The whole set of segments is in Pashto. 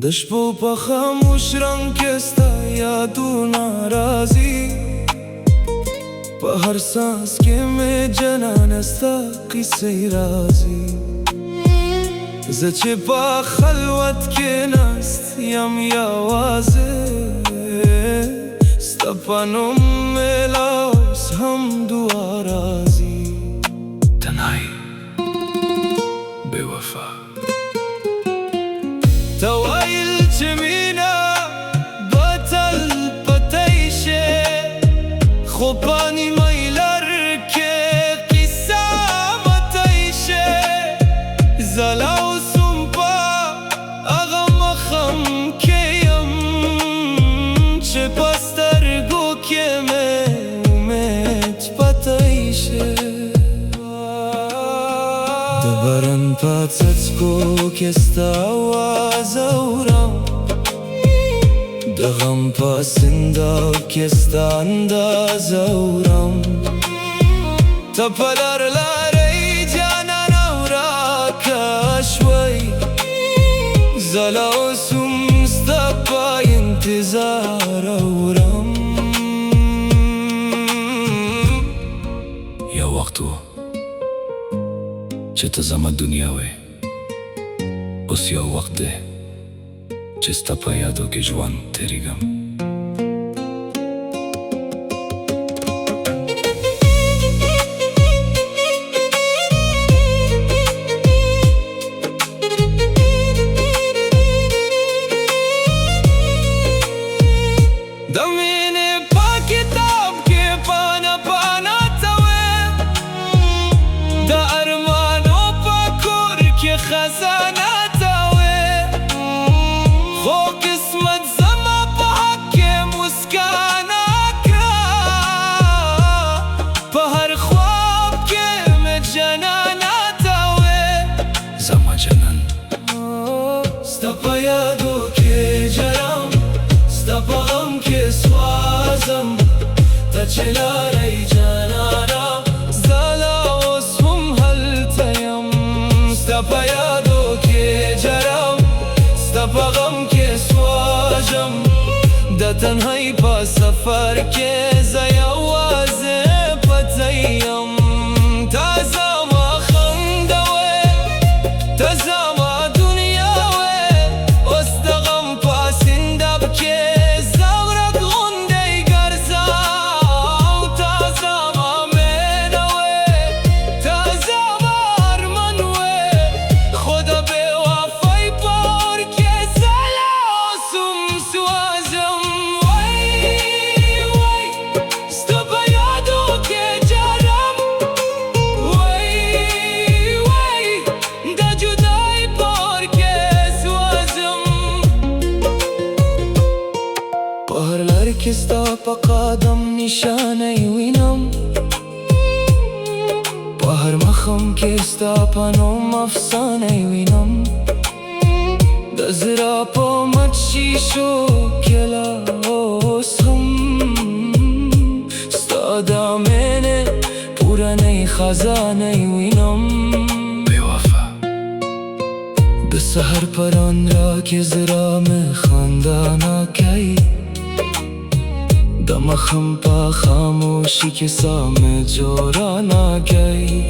دشپو په خاموش رنگ کې ستا یادونه راځي، په هر سانس کې مې جنانه ستا قصې راځي. زه چې په خلوت کې ناست یم یوازې، ستا په نوم مې لا اوس هم دعا راځي. تنهایی بې وفا تا ویل چې مینه به تل پتی شي، خو په نیمه لر کې قصه متی شي. زه لا اوس هم په هغه مخم کې یم چې په سترګو کې مې امید پتی شي. د باران په څاڅکو کې ستا آواز اورم، د غم په سینداب کې ستا انداز اورم. ته په لار لارې جانانه وراکه شوی، زه لا اوس هم ستا په انتظار اورم. یو وخت و چې ته زما دنیا وې، اوس یو وخت دی چې ستا په یادو کې ژوند تېرېږم. د مینې په کتاب کې پانا پانا ته وې، د ارمانو په کور کې خزانه ته وې. خو قسمت زما په حق کې مسکا نه کړه، په هر خواب کې مې جنانه ته وې. زما جنان ستا په یادو کې جرم، ستا په غم کې سوازم. ته چې لاړې جانانه زه لا اوس هم هلته یم. ستا په یادو کې جرم، ستا په غم کې سوازم. د تنهایی په سفر کې زه یوازې پتی یم. تا زما خنده وې، ته زما دنیا وې، اوس د غم په سینداب کې زه ورک غوندې ګرځم. تا زما مینه وې، تا زما ارمان وې، خو د بې وفای په اور کې زه لا اوس هم سوځم. وای وای ستا په یادو کې جرم، وای وای د جدای په اور کې سوځم. په هر لار کې ستا په قدم نشانه وینم، په هر مخم کې ستا په نوم افسانه وینم. د زړه په مات شیشو کې لا اوس هم ستا د مینې پورنۍ خزانه وینم. بې وفا د سحر پران را کې زړه مې خندانه کوي، د مخم په خاموشي کې ساه مې جوړانه کوي.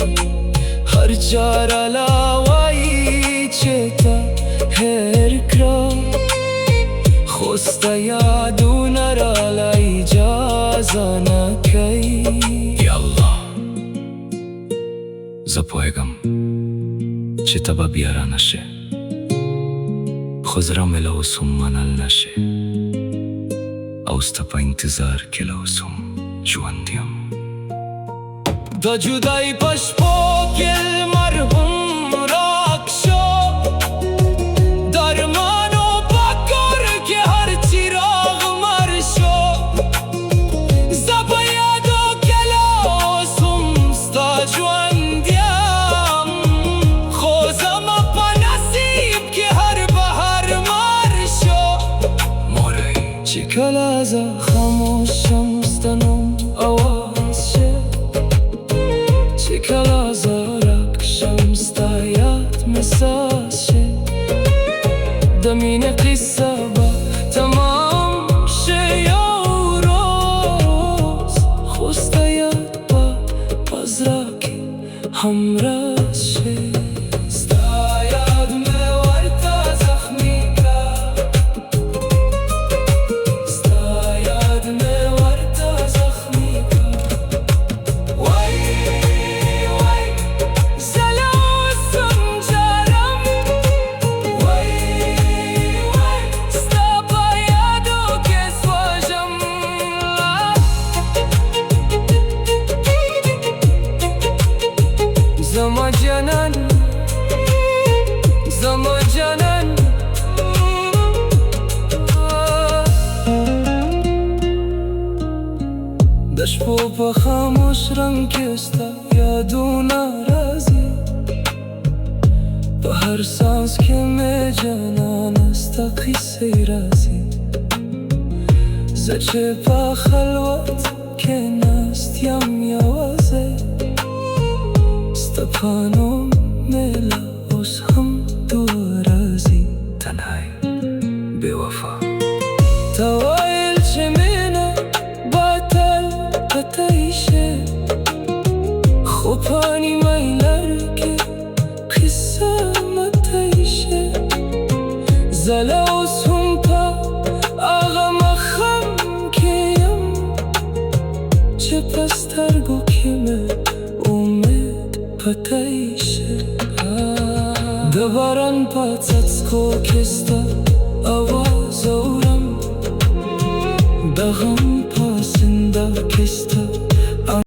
هر چا راله وایي چې ته هېر کړه، خو ستا یادونه راله اجازه نه کوي. یا الله، زه پوهېږم چې ته به بیا را نشې، خو زړه مې له اوس هم منل نشي، او ستا په انتظار کې له اوس هم ژوند یم. د جدای په شپو کې لمر هم راک شو، د ارمانو په کور کې هر څراغ مړ شو. زه په یادو کې لا اوس هم ستا ژوند یم، خو زما په نصیب کې هر بهار مړ شو. مورئ چې کله زه خاموش شم ستا نوم آواز شي، چې کله زه راک شم ستا یاد مې ساز شي. دمین قصه با تمام شه یا روز خوسته یاد با پزرکی همراز شه زما جانان زما جانان دشت پا خاموش رنگ کستا یادو ناراضی به هر سانس که می جانان است قصه رازی زچه پا خلوت که نستیم یوازه استپانو ملا اوس هم دورازی تنهای بیوفا توایل چه مینه باطل بتایشه خوبانی میلر که قصه متایشه زله اوس هم پا آغا مخم کیم چه پسترگو کمه پتایشه دباران پاتسکو کستا آواز اورم دغم پاسنده کستا